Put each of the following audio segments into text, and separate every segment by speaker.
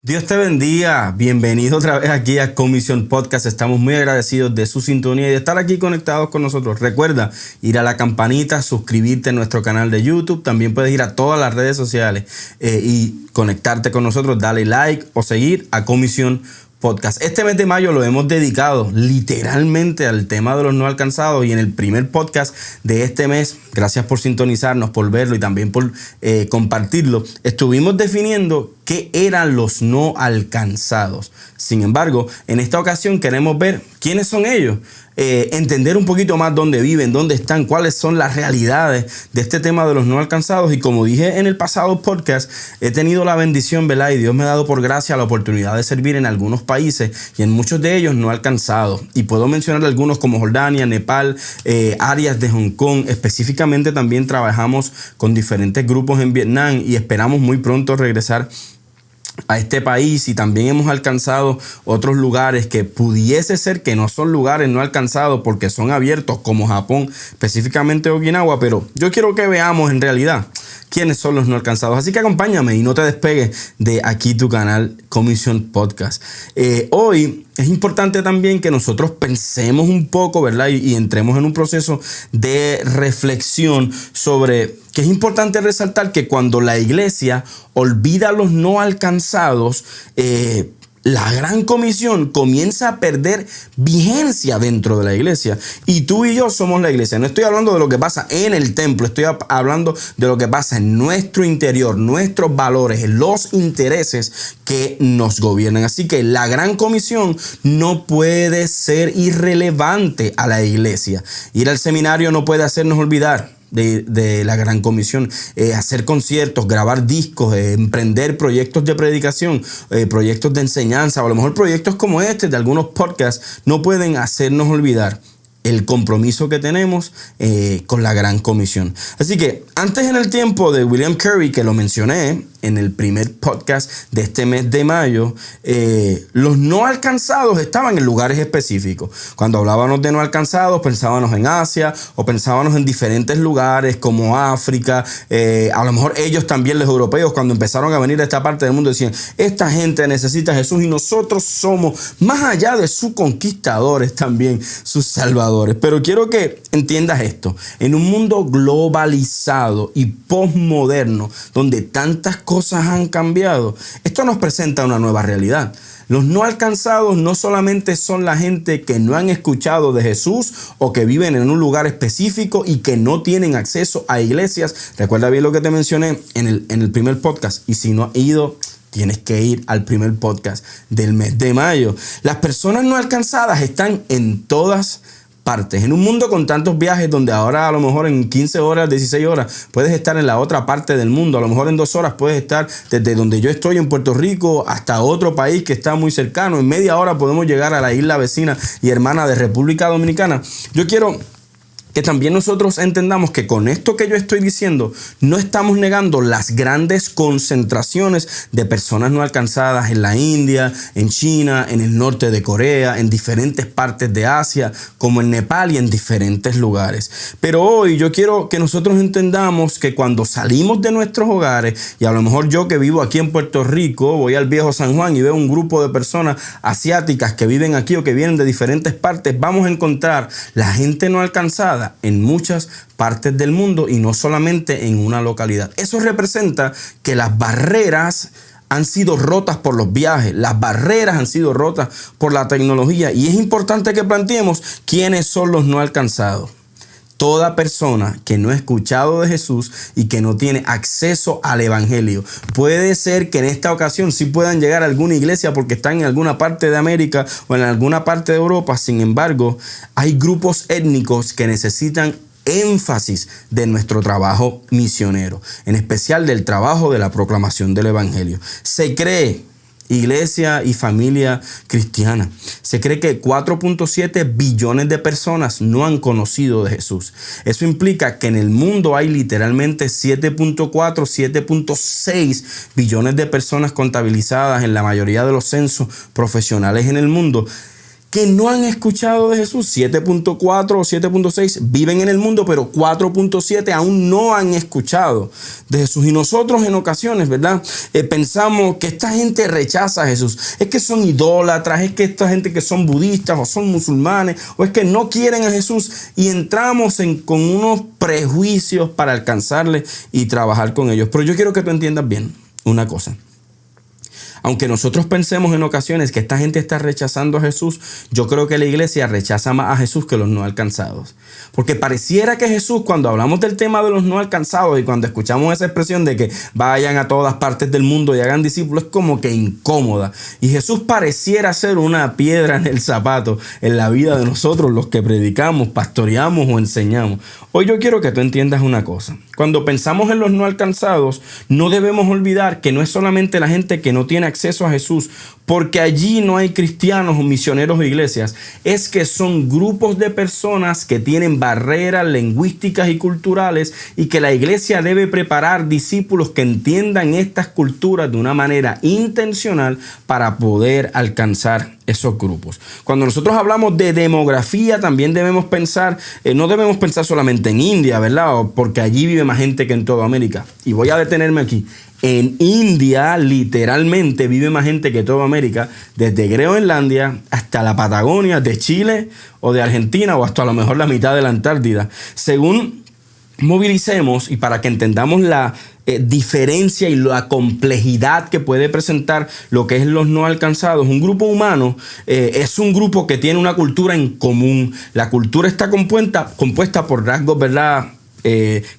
Speaker 1: Dios te bendiga, bienvenido otra vez aquí a Comisión Podcast. Estamos muy agradecidos de su sintonía y de estar aquí conectados con nosotros. Recuerda ir a la campanita, suscribirte a nuestro canal de YouTube. También puedes ir a todas las redes sociales y conectarte con nosotros. Dale like o seguir a Comisión Podcast. Este mes de mayo lo hemos dedicado literalmente al tema de los no alcanzados, y en el primer podcast de este mes, gracias por sintonizarnos, por verlo y también por compartirlo, estuvimos definiendo qué eran los no alcanzados. Sin embargo, en esta ocasión queremos ver quiénes son ellos, entender un poquito más dónde viven, dónde están, cuáles son las realidades de este tema de los no alcanzados. Y como dije en el pasado podcast, he tenido la bendición, ¿verdad? Y Dios me ha dado por gracia la oportunidad de servir en algunos países y en muchos de ellos no alcanzados. Y puedo mencionar algunos como Jordania, Nepal, áreas de Hong Kong. Específicamente también trabajamos con diferentes grupos en Vietnam y esperamos muy pronto regresar a este país, y también hemos alcanzado otros lugares que pudiese ser que no son lugares no alcanzados porque son abiertos, como Japón, específicamente Okinawa. Pero yo quiero que veamos en realidad quiénes son los no alcanzados. Así que acompáñame y no te despegues de aquí tu canal Comisión Podcast. Hoy es importante también que nosotros pensemos un poco, ¿verdad? Y entremos en un proceso de reflexión sobre que es importante resaltar que cuando la iglesia olvida a los no alcanzados, la gran comisión comienza a perder vigencia dentro de la iglesia. Y tú y yo somos la iglesia. No estoy hablando de lo que pasa en el templo. Estoy hablando de lo que pasa en nuestro interior, nuestros valores, los intereses que nos gobiernan. Así que la gran comisión no puede ser irrelevante a la iglesia. Ir al seminario no puede hacernos olvidar de la gran comisión. Hacer conciertos, grabar discos, emprender proyectos de predicación, proyectos de enseñanza, o a lo mejor proyectos como este de algunos podcasts, no pueden hacernos olvidar el compromiso que tenemos con la gran comisión. Así que antes, en el tiempo de William Carey, que lo mencioné en el primer podcast de este mes de mayo, los no alcanzados estaban en lugares específicos. Cuando hablábamos de no alcanzados, pensábamos en Asia o pensábamos en diferentes lugares como África. A lo mejor ellos también, los europeos, cuando empezaron a venir a esta parte del mundo, decían: esta gente necesita a Jesús y nosotros somos, más allá de sus conquistadores, también sus salvadores. Pero quiero que entiendas esto. En un mundo globalizado y postmoderno, donde tantas cosas han cambiado, esto nos presenta una nueva realidad. Los no alcanzados no solamente son la gente que no han escuchado de Jesús o que viven en un lugar específico y que no tienen acceso a iglesias. Recuerda bien lo que te mencioné en el primer podcast, y si no has ido, tienes que ir al primer podcast del mes de mayo. Las personas no alcanzadas están en todas partes. En un mundo con tantos viajes, donde ahora a lo mejor en 15 horas, 16 horas, puedes estar en la otra parte del mundo. A lo mejor en 2 horas puedes estar desde donde yo estoy en Puerto Rico hasta otro país que está muy cercano. En media hora podemos llegar a la isla vecina y hermana de República Dominicana. Yo quiero que también nosotros entendamos que con esto que yo estoy diciendo, no estamos negando las grandes concentraciones de personas no alcanzadas en la India, en China, en el norte de Corea, en diferentes partes de Asia, como en Nepal y en diferentes lugares. Pero hoy yo quiero que nosotros entendamos que cuando salimos de nuestros hogares, y a lo mejor yo que vivo aquí en Puerto Rico, voy al viejo San Juan y veo un grupo de personas asiáticas que viven aquí o que vienen de diferentes partes, vamos a encontrar la gente no alcanzada en muchas partes del mundo y no solamente en una localidad. Eso representa que las barreras han sido rotas por los viajes, las barreras han sido rotas por la tecnología, y es importante que planteemos quiénes son los no alcanzados. Toda persona que no ha escuchado de Jesús y que no tiene acceso al evangelio. Puede ser que en esta ocasión sí puedan llegar a alguna iglesia porque están en alguna parte de América o en alguna parte de Europa. Sin embargo, hay grupos étnicos que necesitan énfasis de nuestro trabajo misionero, en especial del trabajo de la proclamación del evangelio. Se cree, iglesia y familia cristiana, se cree que 4.7 billones de personas no han conocido de Jesús. Eso implica que en el mundo hay literalmente 7.4, 7.6 billones de personas contabilizadas en la mayoría de los censos profesionales en el mundo, que no han escuchado de Jesús. 7.4 o 7.6 viven en el mundo, pero 4.7 aún no han escuchado de Jesús. Y nosotros en ocasiones, ¿verdad? Pensamos que esta gente rechaza a Jesús. Es que son idólatras, es que esta gente que son budistas o son musulmanes, o es que no quieren a Jesús. Y entramos con unos prejuicios para alcanzarle y trabajar con ellos. Pero yo quiero que tú entiendas bien una cosa. Aunque nosotros pensemos en ocasiones que esta gente está rechazando a Jesús, yo creo que la iglesia rechaza más a Jesús que los no alcanzados. Porque pareciera que Jesús, cuando hablamos del tema de los no alcanzados y cuando escuchamos esa expresión de que vayan a todas partes del mundo y hagan discípulos, es como que incómoda. Y Jesús pareciera ser una piedra en el zapato en la vida de nosotros, los que predicamos, pastoreamos o enseñamos. Hoy yo quiero que tú entiendas una cosa. Cuando pensamos en los no alcanzados, no debemos olvidar que no es solamente la gente que no tiene acceso a Jesús, porque allí no hay cristianos o misioneros o iglesias, es que son grupos de personas que tienen barreras lingüísticas y culturales y que la iglesia debe preparar discípulos que entiendan estas culturas de una manera intencional para poder alcanzar esos grupos. Cuando nosotros hablamos de demografía, también debemos pensar, no debemos pensar solamente en India, ¿verdad? Porque allí vive más gente que en toda América. Y voy a detenerme aquí. En India, literalmente, vive más gente que toda América, desde Groenlandia hasta la Patagonia, de Chile o de Argentina o hasta a lo mejor la mitad de la Antártida. Según movilicemos y para que entendamos la diferencia y la complejidad que puede presentar lo que es los no alcanzados, un grupo humano es un grupo que tiene una cultura en común. La cultura está compuesta por rasgos, ¿verdad?,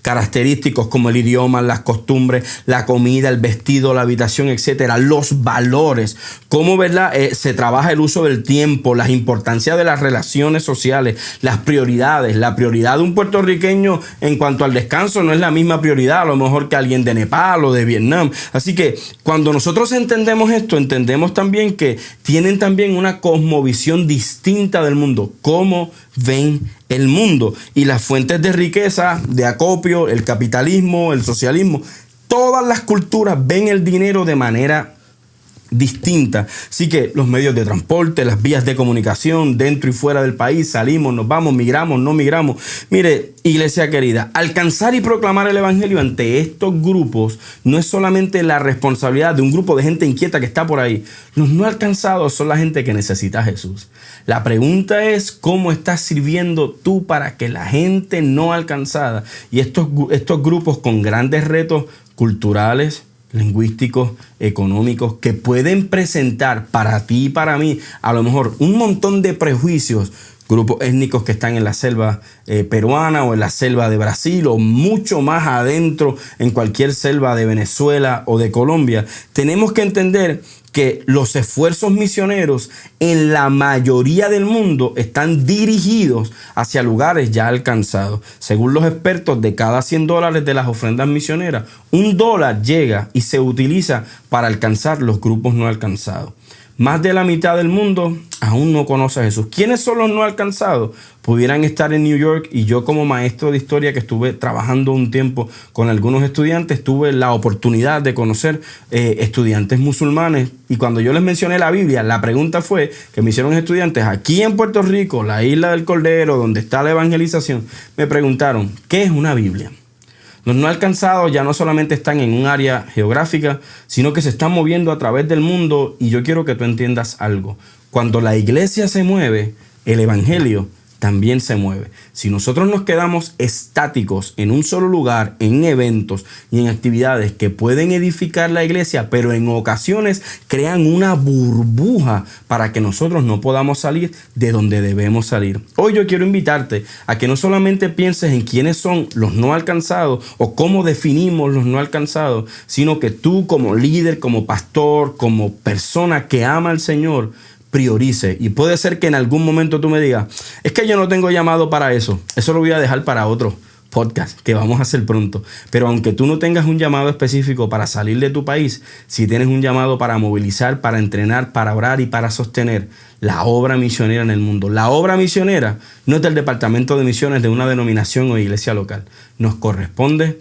Speaker 1: característicos como el idioma, las costumbres, la comida, el vestido, la habitación, etcétera, los valores, cómo, ¿verdad?, se trabaja el uso del tiempo, las importancias de las relaciones sociales, las prioridades. La prioridad de un puertorriqueño en cuanto al descanso no es la misma prioridad a lo mejor que alguien de Nepal o de Vietnam. Así que cuando nosotros entendemos esto, entendemos también que tienen también una cosmovisión distinta del mundo, cómo ven el mundo y las fuentes de riqueza, de acopio, el capitalismo, el socialismo. Todas las culturas ven el dinero de manera distinta. Así que los medios de transporte, las vías de comunicación dentro y fuera del país, salimos, nos vamos, migramos, no migramos. Mire, iglesia querida, alcanzar y proclamar el evangelio ante estos grupos no es solamente la responsabilidad de un grupo de gente inquieta que está por ahí. Los no alcanzados son la gente que necesita a Jesús. La pregunta es cómo estás sirviendo tú para que la gente no alcanzada y estos grupos con grandes retos culturales, lingüísticos, económicos, que pueden presentar para ti y para mí a lo mejor un montón de prejuicios. Grupos étnicos que están en la selva peruana o en la selva de Brasil o mucho más adentro en cualquier selva de Venezuela o de Colombia. Tenemos que entender que los esfuerzos misioneros en la mayoría del mundo están dirigidos hacia lugares ya alcanzados. Según los expertos, de cada $100 de las ofrendas misioneras, $1 llega y se utiliza para alcanzar los grupos no alcanzados. Más de la mitad del mundo aún no conoce a Jesús. ¿Quiénes son los no alcanzados? Pudieran estar en New York y yo como maestro de historia que estuve trabajando un tiempo con algunos estudiantes, tuve la oportunidad de conocer estudiantes musulmanes y cuando yo les mencioné la Biblia, la pregunta fue que me hicieron estudiantes aquí en Puerto Rico, la isla del Cordero, donde está la evangelización, me preguntaron, ¿qué es una Biblia? Los no alcanzados ya no solamente están en un área geográfica, sino que se están moviendo a través del mundo y yo quiero que tú entiendas algo. Cuando la iglesia se mueve, el evangelio también se mueve. Si nosotros nos quedamos estáticos en un solo lugar, en eventos y en actividades que pueden edificar la iglesia, pero en ocasiones crean una burbuja para que nosotros no podamos salir de donde debemos salir. Hoy yo quiero invitarte a que no solamente pienses en quiénes son los no alcanzados o cómo definimos los no alcanzados, sino que tú como líder, como pastor, como persona que ama al Señor, priorice. Y puede ser que en algún momento tú me digas, es que yo no tengo llamado para eso. Eso lo voy a dejar para otro podcast que vamos a hacer pronto. Pero aunque tú no tengas un llamado específico para salir de tu país, si tienes un llamado para movilizar, para entrenar, para orar y para sostener la obra misionera en el mundo. La obra misionera no es del departamento de misiones de una denominación o iglesia local. Nos corresponde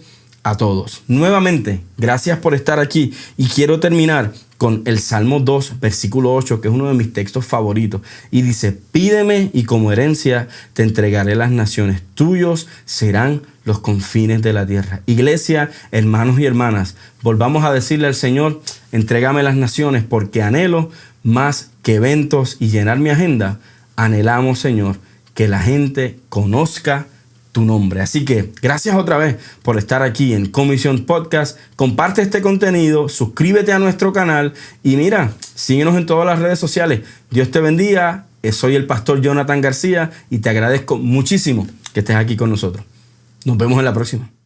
Speaker 1: a todos. Nuevamente, gracias por estar aquí y quiero terminar con el Salmo 2, versículo 8, que es uno de mis textos favoritos. Y dice, pídeme y como herencia te entregaré las naciones. Tuyos serán los confines de la tierra. Iglesia, hermanos y hermanas, volvamos a decirle al Señor, entrégame las naciones porque anhelo más que eventos y llenar mi agenda. Anhelamos, Señor, que la gente conozca tu nombre. Así que gracias otra vez por estar aquí en Comisión Podcast. Comparte este contenido, suscríbete a nuestro canal y mira, síguenos en todas las redes sociales. Dios te bendiga. Soy el pastor Jonathan García y te agradezco muchísimo que estés aquí con nosotros. Nos vemos en la próxima.